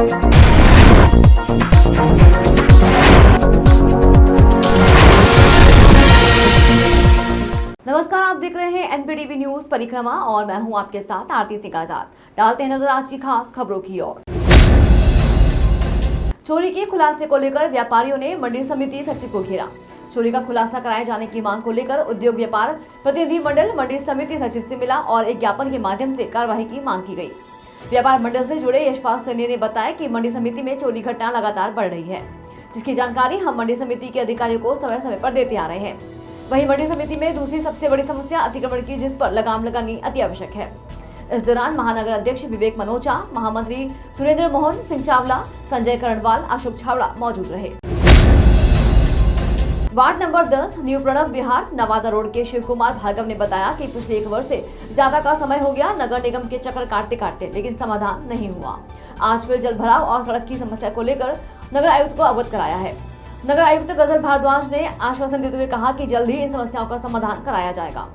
नमस्कार, आप देख रहे हैं एनपीटीवी न्यूज परिक्रमा और मैं हूं आपके साथ आरती सिंह आजाद। डालते हैं नजर आज की खास खबरों की ओर। चोरी के खुलासे को लेकर व्यापारियों ने मंडी समिति सचिव को घेरा। चोरी का खुलासा कराए जाने की मांग को लेकर उद्योग व्यापार प्रतिनिधि मंडल मंडी समिति सचिव से मिला और एक ज्ञापन के माध्यम से कार्यवाही की मांग की गई। व्यापार मंडल से जुड़े यशपाल सैनी ने बताया कि मंडी समिति में चोरी घटना लगातार बढ़ रही है, जिसकी जानकारी हम मंडी समिति के अधिकारियों को समय समय पर देते आ रहे हैं। वहीं मंडी समिति में दूसरी सबसे बड़ी समस्या अतिक्रमण की, जिस पर लगाम लगानी अति आवश्यक है। इस दौरान महानगर अध्यक्ष विवेक मनोचा, महामंत्री सुरेंद्र मोहन सिंह चावला, संजय करणवाल, अशोक छावड़ा मौजूद रहे। वार्ड नंबर 10 न्यू प्रणव विहार नवादा रोड के शिव कुमार भार्गव ने बताया कि पिछले 1 वर्ष से ज्यादा का समय हो गया नगर निगम के चक्कर काटते काटते, लेकिन समाधान नहीं हुआ। आज फिर जल भराव और सड़क की समस्या को लेकर नगर आयुक्त को अवगत कराया है। नगर आयुक्त गजल भारद्वाज ने आश्वासन देते हुए कहा कि जल्द ही इन समस्याओं का समाधान कराया जाएगा।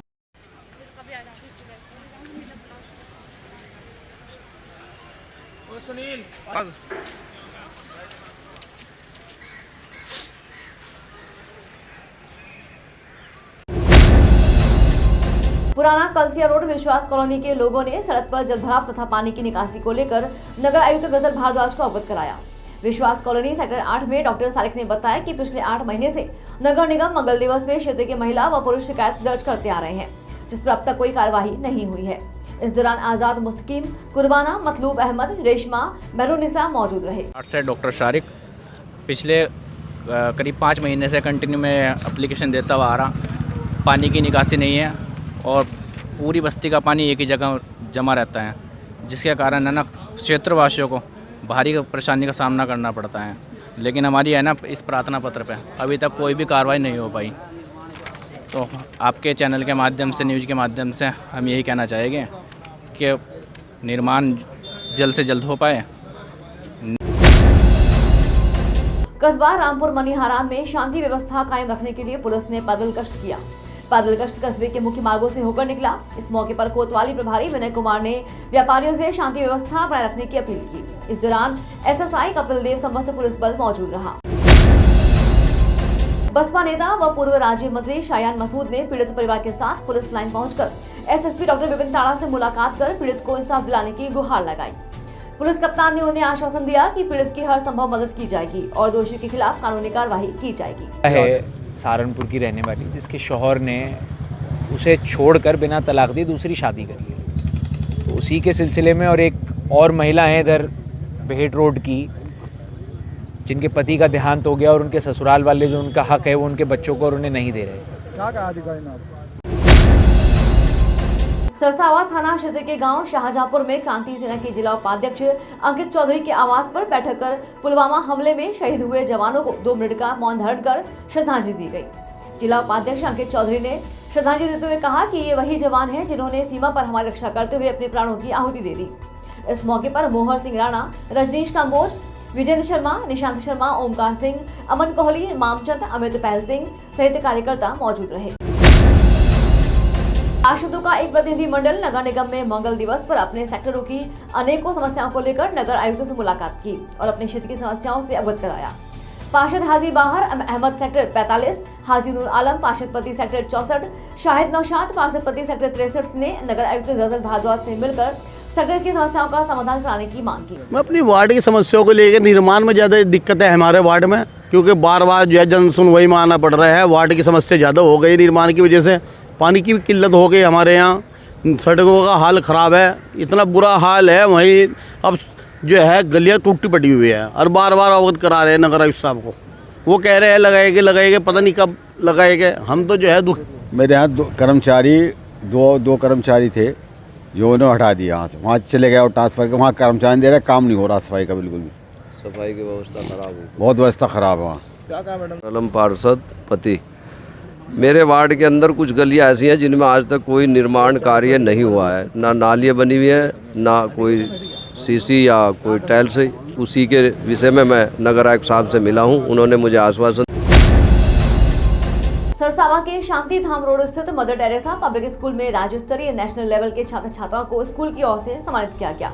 पुराना कलसिया रोड विश्वास कॉलोनी के लोगों ने सड़क पर जलभराव तथा पानी की निकासी को लेकर नगर आयुक्त गजल भारद्वाज को अवगत कराया। विश्वास कॉलोनी सेक्टर 8 में डॉक्टर सारिक ने बताया कि पिछले 8 महीने से नगर निगम मंगल दिवस में क्षेत्र के महिला व पुरुष शिकायत दर्ज करते आ रहे हैं, जिस पर अब तक कोई कार्यवाही नहीं हुई है। इस दौरान आजाद मुस्तकीम, कुर्बाना, मतलूब अहमद, रेशमा, मेहरुनिसा मौजूद रहे। से डॉक्टर सारिक पिछले करीब 5 महीने से कंटिन्यू में एप्लीकेशन देता हुआ आ रहा। पानी की निकासी नहीं है और पूरी बस्ती का पानी एक ही जगह जमा रहता है, जिसके कारण है ना क्षेत्रवासियों को भारी परेशानी का सामना करना पड़ता है। लेकिन हमारी है ना इस प्रार्थना पत्र पे अभी तक कोई भी कार्रवाई नहीं हो पाई। तो आपके चैनल के माध्यम से, न्यूज़ के माध्यम से हम यही कहना चाहेंगे कि निर्माण जल्द से जल्द हो पाए। कस्बा रामपुर मनीहारान में शांति व्यवस्था कायम रखने के लिए पुलिस ने पैदल गश्त किया। पैदल गश्त कस्बे के मुख्य मार्गों से होकर निकला। इस मौके पर कोतवाली प्रभारी विनय कुमार ने व्यापारियों से शांति व्यवस्था बनाए रखने की अपील की। इस दौरान एसएसआई कपिल देव समस्त पुलिस बल मौजूद रहा। बसपा नेता व पूर्व राज्य मंत्री शायान मसूद ने पीड़ित परिवार के साथ पुलिस लाइन पहुंचकर एसएसपी डॉक्टर विपिन ताड़ा से मुलाकात कर पीड़ित को इंसाफ दिलाने की गुहार लगाई। पुलिस कप्तान ने उन्हें आश्वासन दिया कि पीड़ित की हर संभव मदद की जाएगी और दोषियों के खिलाफ कानूनी कार्रवाई की जाएगी। सहारनपुर की रहने वाली, जिसके शौहर ने उसे छोड़कर बिना तलाक दिए दूसरी शादी कर ली। तो उसी के सिलसिले में और एक और महिला है इधर बेहट रोड की, जिनके पति का देहांत हो गया और उनके ससुराल वाले जो उनका हक है वो उनके बच्चों को और उन्हें नहीं दे रहे। क्या कहा अधिकारी ने आपको? सरसावा थाना क्षेत्र के गांव शाहजहांपुर में क्रांति सेना के जिला उपाध्यक्ष अंकित चौधरी के आवास पर बैठक कर पुलवामा हमले में शहीद हुए जवानों को 2 मिनट का मौन धारण कर श्रद्धांजलि दी गई। जिला उपाध्यक्ष अंकित चौधरी ने श्रद्धांजलि देते हुए कहा कि ये वही जवान हैं जिन्होंने सीमा पर हमारी रक्षा करते हुए अपने प्राणों की आहुति दे दी। इस मौके पर मोहर सिंह राणा, रजनीश काम्बोज, विजेंद्र शर्मा, निशांत शर्मा, ओमकार सिंह, अमन कोहली, मामचंद, अमित पहल सिंह सहित कार्यकर्ता मौजूद रहे। पार्षदों का एक प्रतिनिधि मंडल नगर निगम में मंगल दिवस पर अपने सेक्टरों की अनेकों समस्याओं को लेकर नगर आयुक्तों से मुलाकात की और अपने क्षेत्र की समस्याओं से अवगत कराया। पार्षद हाजी बाहर अहमद सेक्टर 45, हाजी नूर आलम पार्षद पति सेक्टर 64, शाहिद नौशाद पार्षद पति सेक्टर 63 ने नगर आयुक्त गजल भारद्वाज से मिलकर सेक्टर की समस्याओं का समाधान कराने की मांग की। मैं अपनी वार्ड की समस्याओं को लेकर, निर्माण में ज़्यादा दिक्कत है हमारे वार्ड में, क्योंकि बार बार जो है जन सुनवाई में आना पड़ रहा है। वार्ड की समस्या ज़्यादा हो गई निर्माण की वजह से, पानी की भी किल्लत हो गई हमारे यहाँ, सड़कों का हाल ख़राब है, इतना बुरा हाल है। वहीं अब जो है गलियाँ टूटी पड़ी हुई है और बार बार अवगत करा रहे हैं नगर आयुक्त साहब को। वो कह रहे हैं लगाएंगे, पता नहीं कब लगाएंगे। हम तो जो है मेरे यहाँ दो कर्मचारी थे जो उन्होंने हटा दिया यहाँ से, वहाँ चले गए और ट्रांसफ़र के वहाँ कर्मचारी दे रहे, काम नहीं हो रहा सफाई का, बिल्कुल भी सफाई की व्यवस्था खराब है, बहुत व्यवस्था खराब है वहाँ। क्या कहा मैडम? आलम पार्षद पति। मेरे वार्ड के अंदर कुछ गलियाँ ऐसी हैं जिनमें आज तक कोई निर्माण कार्य नहीं हुआ है, ना नालियाँ बनी हुई है, ना कोई सीसी या कोई टाइल्स। उसी के विषय में मैं नगर आयुक्त साहब से मिला हूँ, उन्होंने मुझे आश्वासन। सरसावा के शांति धाम रोड स्थित मदर टेरेसा पब्लिक स्कूल में राज्य स्तरीय नेशनल लेवल के छात्र छात्राओं को स्कूल की ओर से सम्मानित किया गया।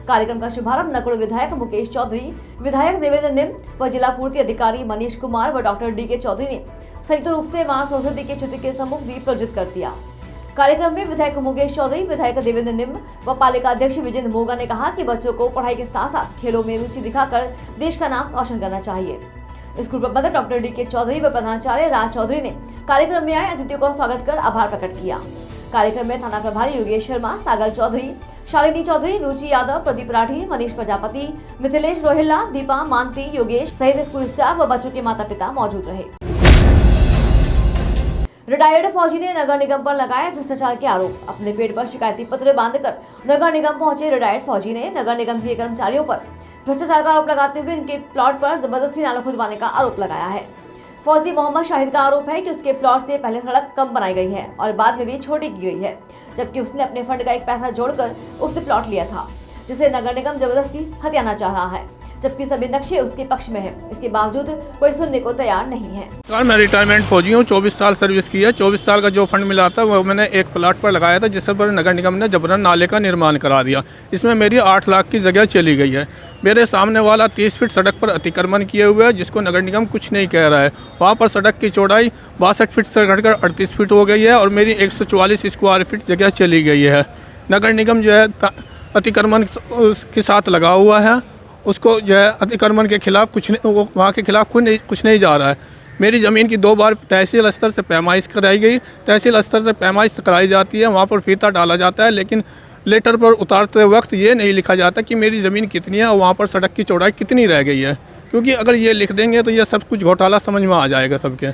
कार्यक्रम का शुभारंभ नकुड़ विधायक मुकेश चौधरी, विधायक देवेंद्र निम व जिला पूर्ति अधिकारी मनीष कुमार व डॉक्टर डी.के. चौधरी ने संयुक्त रूप से मां सरस्वती के चित्र के सम्मुख दीप प्रज्वलित कर दिया। कार्यक्रम में विधायक मुकेश चौधरी, विधायक देवेंद्र निम व पालिका अध्यक्ष विजेंद्र मोगा ने कहा कि बच्चों को पढ़ाई के साथ साथ खेलों में रुचि दिखाकर देश का नाम रोशन करना चाहिए। स्कूल प्रबंधक डॉक्टर डी.के. चौधरी व प्रधानाचार्य राज चौधरी ने कार्यक्रम में आए अतिथियों का स्वागत कर आभार प्रकट किया। कार्यक्रम में थाना प्रभारी योगेश शर्मा, सागर चौधरी, शालिनी चौधरी, रुचि यादव, प्रदीप राठी, मनीष प्रजापति, मिथिलेश रोहिल्ला, दीपा मानती, योगेश सहित स्कूल स्टाफ व बच्चों के माता पिता मौजूद रहे। रिटायर्ड फौजी ने नगर निगम पर लगाए भ्रष्टाचार के आरोप। अपने पेट पर शिकायती पत्र बांधकर नगर निगम पहुंचे रिटायर्ड फौजी ने नगर निगम के कर्मचारियों पर भ्रष्टाचार का आरोप लगाते हुए इनके प्लॉट पर जबरदस्ती नाला खुदवाने का आरोप लगाया है। फौजी मोहम्मद शाहिद का आरोप है कि उसके प्लॉट से पहले सड़क कम बनाई गई है और बाद में भी छोटी की गई है, जबकि उसने अपने फंड का एक पैसा जोड़कर उक्त प्लॉट लिया था, जिसे नगर निगम जबरदस्ती हथियाना चाह रहा है, जबकि सभी नक्शे उसके पक्ष में है। इसके बावजूद कोई सुनने को तैयार नहीं है। मैं रिटायरमेंट फौजी हूँ, 24 साल सर्विस की है। 24 साल का जो फंड मिला था वो मैंने एक प्लाट पर लगाया था, जिस पर नगर निगम ने जबरन नाले का निर्माण करा दिया। इसमें मेरी 8 लाख की जगह चली गई है। मेरे सामने वाला 30 फीट सड़क पर अतिक्रमण किए हुए है, जिसको नगर निगम कुछ नहीं कह रहा है। वहाँ पर सड़क की चौड़ाई 62 फीट से घटकर 38 फीट हो गई है और मेरी 144 स्क्वायर फीट जगह चली गई है। नगर निगम जो है अतिक्रमण के साथ लगा हुआ है, उसको जो है अतिक्रमण के खिलाफ कुछ नहीं, वहाँ के खिलाफ कुछ नहीं जा रहा है। मेरी ज़मीन की 2 बार तहसील स्तर से पैमाइश कराई गई। तहसील स्तर से पैमाइश कराई जाती है, वहाँ पर फीता डाला जाता है, लेकिन लेटर पर उतारते वक्त ये नहीं लिखा जाता कि मेरी ज़मीन कितनी है और वहाँ पर सड़क की चौड़ाई कितनी रह गई है, क्योंकि अगर ये लिख देंगे तो ये सब कुछ घोटाला समझ में आ जाएगा सबके।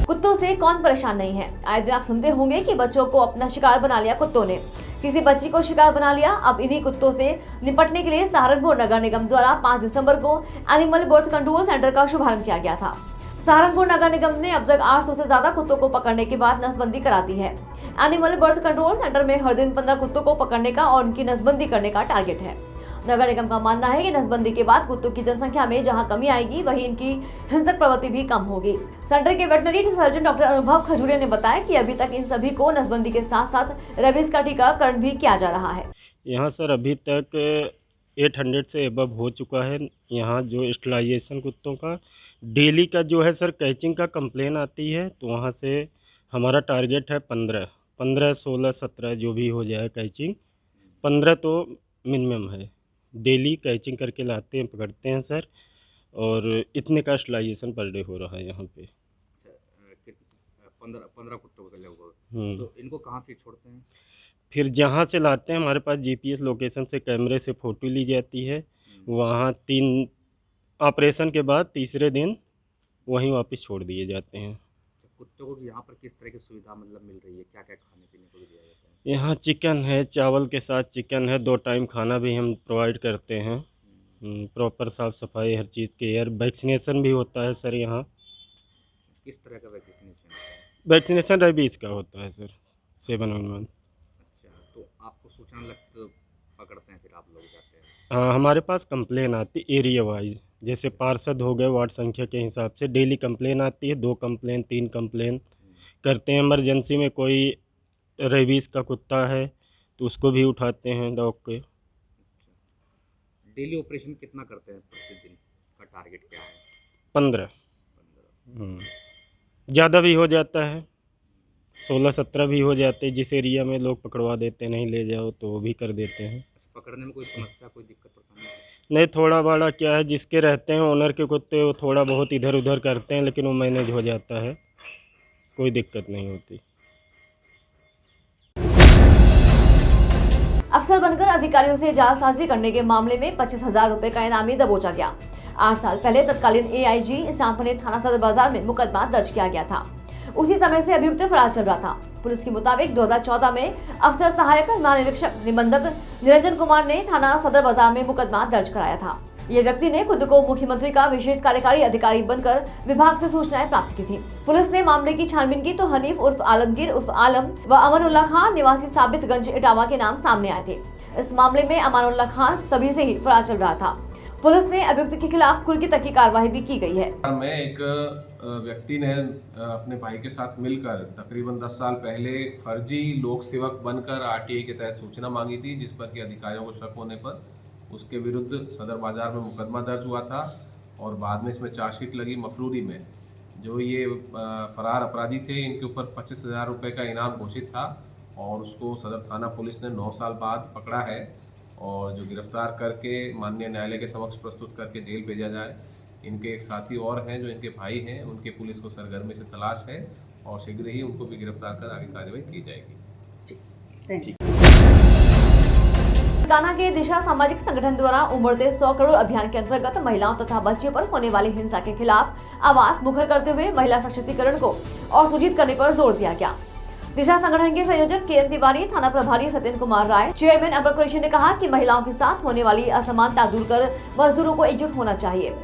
कुत्तों से कौन परेशान नहीं है। आए दिन आप सुनते होंगे कि बच्चों को अपना शिकार बना लिया कुत्तों ने, किसी बच्ची को शिकार बना लिया। अब इन्हीं कुत्तों से निपटने के लिए सहारनपुर नगर निगम द्वारा 5 दिसंबर को एनिमल बर्थ कंट्रोल सेंटर का शुभारंभ किया गया था। सहारनपुर नगर निगम ने अब तक 800 से ज्यादा कुत्तों को पकड़ने के बाद नसबंदी करा दी है। एनिमल बर्थ कंट्रोल सेंटर में हर दिन 15 कुत्तों को पकड़ने का और उनकी नसबंदी करने का टारगेट है। नगर निगम का मानना है कि नसबंदी के बाद कुत्तों की जनसंख्या में जहां कमी आएगी, वहीं इनकी हिंसक प्रवृत्ति भी कम होगी। सेंटर के वेटनरी सर्जन डॉक्टर अनुभव खजूरिया ने बताया कि अभी तक इन सभी को नसबंदी के साथ साथ रेबीज का टीकाकरण भी किया जा रहा है। यहाँ सर अभी तक 800 से अबव हो चुका है। यहाँ जो स्टरलाइजेशन कुत्तों का डेली का जो है सर कैचिंग का कंप्लेन आती है, तो वहाँ से हमारा टारगेट है 15, 16, 17 जो भी हो जाए कैचिंग, 15 तो मिनिमम है। डेली कैचिंग करके लाते हैं, पकड़ते हैं सर, और इतने का स्टरलाइजेशन पर डे हो रहा है यहाँ पे। 15 कुत्तों के लगभग। तो इनको कहाँ फिर छोड़ते हैं? फिर जहाँ से लाते हैं हमारे पास जीपीएस लोकेशन से कैमरे से फ़ोटो ली जाती है। वहाँ 3 ऑपरेशन के बाद तीसरे दिन वहीं वापस छोड़ दिए जाते हैं। कुत्तों को यहाँ पर किस तरह की सुविधा मतलब मिल रही है? क्या क्या खाने पीने को दिया जाता है? यहाँ चिकन है, चावल के साथ चिकन है, 2 टाइम खाना भी हम प्रोवाइड करते हैं। प्रॉपर साफ़ सफाई हर चीज़ की है। वैक्सीनेशन भी होता है सर यहाँ। किस तरह का वैक्सीनेशन? वैक्सीनेशन रेबीज़ का होता है सर, 711। अच्छा, तो आपको सूचना लग पकड़ते हैं, फिर आप लोग जाते हैं? हाँ, हमारे पास कंप्लेन आती एरिया वाइज, जैसे पार्षद हो गए वार्ड संख्या के हिसाब से डेली कंप्लेन आती है। 2 कंप्लेन 3 कंप्लेन करते हैं। इमरजेंसी में कोई रेबीज़ का कुत्ता है तो उसको भी उठाते हैं डॉग के। डेली ऑपरेशन कितना करते हैं? प्रतिदिन का टारगेट क्या है? 15। ज़्यादा भी हो जाता है, 16-17 भी हो जाते हैं। जिस एरिया में लोग पकड़वा देते नहीं ले जाओ तो वो भी कर देते हैं। पकड़ने में कोई समस्या, कोई दिक्कत परेशानी? नहीं, थोड़ा बड़ा क्या है, जिसके रहते हैं ओनर के कुत्ते वो थोड़ा बहुत इधर उधर करते हैं, लेकिन वो मैनेज हो जाता है, कोई दिक्कत नहीं होती। अफसर बनकर अधिकारियों से जालसाजी करने के मामले में 25,000 रुपए का इनामी दबोचा गया। 8 साल पहले तत्कालीन AIG स्टाम्पने थाना सदर बाजार में मुकदमा दर्ज किया गया था। उसी समय से अभियुक्त फरार चल रहा था। पुलिस के मुताबिक 2014 में अफसर सहायक महानिरीक्षक निबंधक निरंजन कुमार ने थाना सदर बाजार में मुकदमा दर्ज कराया था। ये व्यक्ति ने खुद को मुख्यमंत्री का विशेष कार्यकारी अधिकारी बनकर विभाग से सूचनाएं प्राप्त की थी। पुलिस ने मामले की छानबीन की तो हनीफ उर्फ आलमगीर उर्फ आलम व अमनुल्ला खान निवासी साबितगंज इटावा के नाम सामने आए थे। इस मामले में अमनुल्ला खान तभी से ही फरार चल रहा था। पुलिस ने अभियुक्त के खिलाफ खुल की तकी कार्रवाई भी की गई है। में एक व्यक्ति ने अपने भाई के साथ मिलकर तकरीबन 10 साल पहले फर्जी लोक सेवक बनकर आरटीआई के तहत सूचना मांगी थी, जिस पर कि अधिकारियों को शक होने पर उसके विरुद्ध सदर बाज़ार में मुकदमा दर्ज हुआ था और बाद में इसमें चार्जशीट लगी। मफरूरी में जो ये फरार अपराधी थे, इनके ऊपर 25,000 रुपये का इनाम घोषित था और उसको सदर थाना पुलिस ने 9 साल बाद पकड़ा है और जो गिरफ्तार करके माननीय न्यायालय के समक्ष प्रस्तुत करके जेल भेजा जाए। इनके एक साथी और हैं जो इनके भाई हैं, उनके पुलिस को सरगर्मी से तलाश है और शीघ्र ही उनको भी गिरफ्तार कर आगे कार्रवाई की जाएगी। तेलंगाना के दिशा सामाजिक संगठन द्वारा उमड़ते 100 करोड़ अभियान के अंतर्गत महिलाओं तथा बच्चों पर होने वाली हिंसा के खिलाफ आवाज मुखर करते हुए महिला सशक्तिकरण को और सुजित करने पर जोर दिया गया। दिशा संगठन के संयोजक के तिवारी, थाना प्रभारी सत्येंद्र कुमार राय, चेयरमैन अमर कुरैशी ने कहा कि महिलाओं के साथ होने वाली असमानता दूर कर मजदूरों को एकजुट होना चाहिए।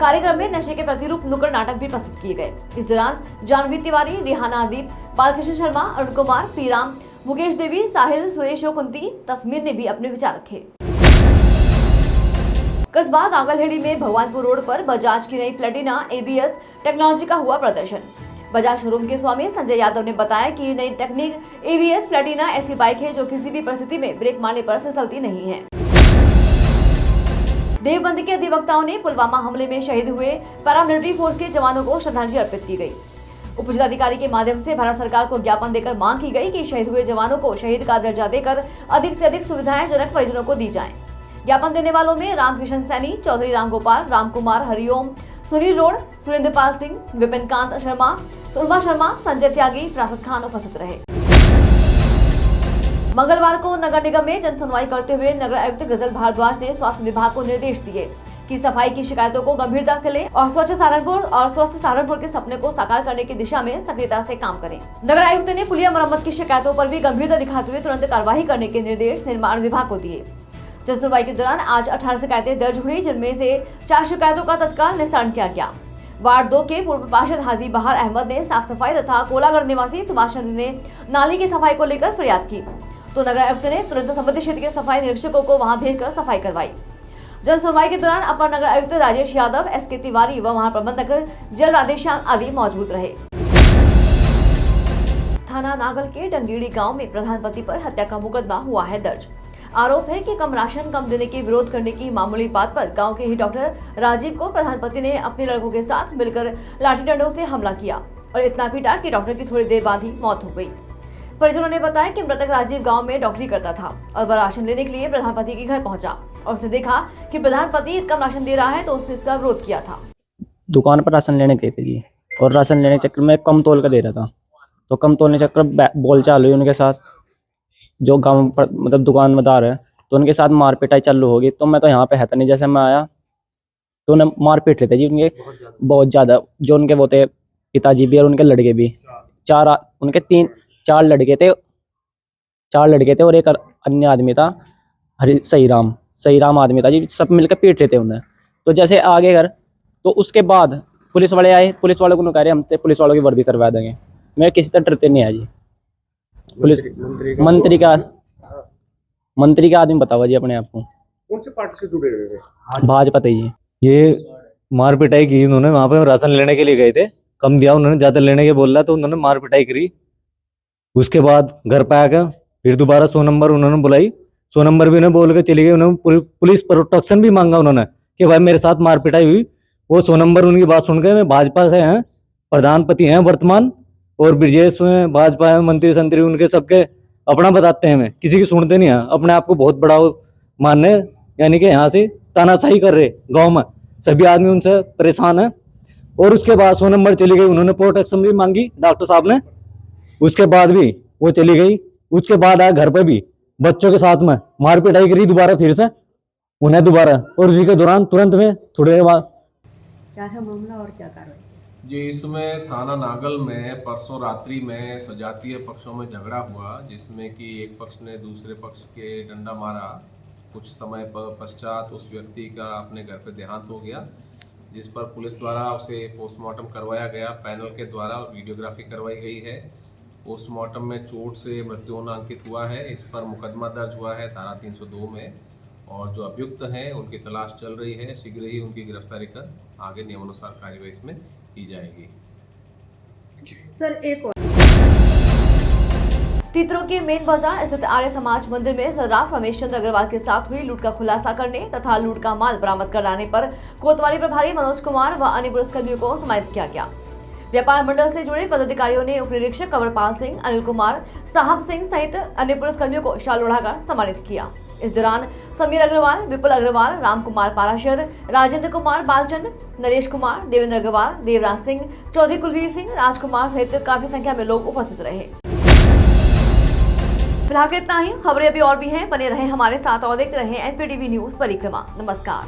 कार्यक्रम में नशे के प्रतिरूप नुक्कड़ नाटक भी प्रस्तुत किए गए। इस दौरान जानवी तिवारी, रिहाना अदीब, बालकृष्ण शर्मा, अरुण कुमार, पीराम, मुकेश देवी, साहिल, सुरेश और कुंती, तस्मीर ने भी अपने विचार रखे। कस्बा नागलहेड़ी में भगवानपुर रोड पर बजाज की नई प्लेटिना ABS टेक्नोलॉजी का हुआ प्रदर्शन। बजाज शोरूम के स्वामी संजय यादव ने बताया कि नई टेक्निक ABS प्लेटिना ऐसी बाइक है जो किसी भी परिस्थिति में ब्रेक मारने पर फिसलती नहीं है। देवबंदी के अधिवक्ताओं ने पुलवामा हमले में शहीद हुए पैरामिलिट्री फोर्स के जवानों को श्रद्धांजलि अर्पित की गई। उप जिलाधिकारी के माध्यम से भारत सरकार को ज्ञापन देकर मांग की गई कि शहीद हुए जवानों को शहीद का दर्जा देकर अधिक से अधिक सुविधाएं जनक परिजनों को दी जाएं। ज्ञापन देने वालों में रामकिशन सैनी, चौधरी रामगोपाल, रामकुमार, हरिओम, सुनील रोड, सुरेंद्रपाल सिंह, विपिन कांत शर्मा, उर्मा शर्मा, संजय त्यागी, फरासत खान उपस्थित रहे। मंगलवार को नगर निगम में जन सुनवाई करते हुए नगर आयुक्त गजल भारद्वाज ने स्वास्थ्य विभाग को निर्देश दिए कि सफाई की शिकायतों को गंभीरता से लें और स्वच्छ सहारनपुर और स्वस्थ सहारनपुर के सपने को साकार करने की दिशा में सक्रियता से काम करें। नगर आयुक्त ने पुलिया मरम्मत की शिकायतों पर भी गंभीरता दिखाते हुए तुरंत कार्रवाई करने के निर्देश निर्माण विभाग को दिए। जन सुनवाई के दौरान आज 18 शिकायतें दर्ज हुई, जिनमें से 4 शिकायतों का तत्काल निस्तारण किया गया। वार्ड 2 के पूर्व पार्षद हाजी बहार अहमद ने साफ सफाई तथा कोलागढ़ निवासी सुभाष चंद्र ने नाली की सफाई को लेकर फरियाद की, तो नगर आयुक्त ने तुरंत संबंधित क्षेत्र के सफाई निरीक्षकों को वहां भेजकर सफाई करवाई। जन सुनवाई के दौरान अपर नगर आयुक्त राजेश यादव, SK तिवारी व महाप्रबंधक जल राधेश्याम आदि मौजूद रहे। थाना नागल के डंगीड़ी गांव में प्रधानपति पर हत्या का मुकदमा हुआ है दर्ज। आरोप है कि कम राशन कम देने के विरोध करने की मामूली बात पर गांव के ही डॉक्टर राजीव को प्रधानपति ने अपने लड़कों के साथ मिलकर लाठी डंडों से हमला किया और इतना पीटा कि डॉक्टर की थोड़ी देर बाद ही मौत हो गई। परिजनों ने बताया कि मृतक राजीव गांव में डॉक्टरी करता था और वह राशन लेने के लिए प्रधानपति के घर पहुंचा और उसने देखा कि प्रधानपति कम राशन दे रहा है, तो उसने इसका विरोध किया था। दुकान पर राशन लेने गए थे जी, और राशन लेने के चक्कर में कम तोल का दे रहा था, तो कम तोलने के चक्कर में बोलचाल हुई उनके साथ। जो गाँव पर मतलब दुकानदार है, तो उनके साथ मारपीटाई चालू होगी। तो मैं तो यहाँ पे है था नहीं, जैसे मैं आया तो उन्हें मारपीट रहे थे जी, उनके बहुत ज़्यादा। जो उनके वो थे पिताजी भी और उनके लड़के भी, 4 लड़के थे और एक अन्य आदमी था, सही राम आदमी था जी। सब मिलकर पीट रहे थे उन्हें। तो जैसे आगे घर, तो उसके बाद पुलिस वाले आए। पुलिस वालों को कह रहे हम पुलिस वालों की वर्दी करवा देंगे। मैं किसी तरह डरते नहीं है जी। पुलिस मंत्री का आदमी बतावा जी अपने आप को। कौन से पार्टी से जुड़े हुए थे? भाजपा जी। ये मार पिटाई की उन्होंने। वहाँ पे राशन लेने के लिए गए थे, कम दिया उन्होंने, ज़्यादा लेने के बोल रहा, तो उन्होंने मार पिटाई करी। उसके बाद घर पे आकर फिर दोबारा 100 नंबर उन्होंने बुलाई। 100 नंबर भी उन्हें बोल के चली गई। उन्होंने पुलिस प्रोटेक्शन भी मांगा उन्होंने कि भाई मेरे साथ मार पिटाई हुई। वो 100 नंबर उनकी बात सुन के, मैं भाजपा से हैं, प्रधानपति हैं वर्तमान, और ब्रिजेश में भाजपा है, मंत्री संतरी उनके सबके अपना बताते हैं। मैं किसी की सुनते नहीं है, अपने आप को बहुत बड़ा मानने, यानी कि यहाँ से तानाशाही कर रहे गाँव में। सभी आदमी उनसे परेशान है। और उसके बाद 100 नंबर चली गई, उन्होंने प्रोटेक्शन भी मांगी डॉक्टर साहब ने। उसके बाद भी वो चली गई। उसके बाद आया घर पे भी बच्चों के साथ में मार पिटाई करी दोबारा फिर से उन्हें दोबारा। और उसी के दौरान तुरंत में थोड़ी देर बाद क्या है मामला और क्या कार्रवाई? जी, इसमें थाना नागल में परसों रात्रि में सजातीय पक्षों में झगड़ा हुआ, जिसमें कि एक पक्ष ने दूसरे पक्ष के डंडा मारा। कुछ समय पश्चात उस व्यक्ति का अपने घर पे देहांत हो गया, जिस पर पुलिस द्वारा उसे पोस्टमार्टम करवाया गया पैनल के द्वारा और वीडियोग्राफी करवाई गई है। पोस्टमार्टम में चोट से मृत्यु होना अंकित हुआ है। इस पर मुकदमा दर्ज हुआ है धारा 302 में, और जो अभियुक्त हैं उनकी तलाश चल रही है। शीघ्र ही उनकी गिरफ्तारी कर आगे नियमानुसार कार्रवाई इसमें की जाएगी। सर एक और तीतरो के मेन बाजार स्थित आर्य समाज मंदिर में सर्राफ रमेश चंद्र अग्रवाल के साथ हुई लूट का खुलासा करने तथा लूट का माल बरामद कराने पर कोतवाली प्रभारी मनोज कुमार व अन्य पुलिसकर्मियों को सम्मानित किया गया। व्यापार मंडल से जुड़े पदाधिकारियों ने उप निरीक्षक कंवरपाल सिंह, अनिल कुमार, साहब सिंह सहित अन्य पुलिसकर्मियों को शाल ओढ़ाकर सम्मानित किया। इस दौरान समीर अग्रवाल, विपुल अग्रवाल, राम कुमार पाराशर, राजेंद्र कुमार बालचंद, नरेश कुमार, देवेंद्र अग्रवाल, देवराज सिंह, चौधरी कुलवीर सिंह, राजकुमार सहित काफी संख्या में लोग उपस्थित रहे। फिलहाल इतना ही। खबरें अभी और भी हैं, बने रहे हमारे साथ और देखते रहे एनपीटीवी न्यूज परिक्रमा। नमस्कार।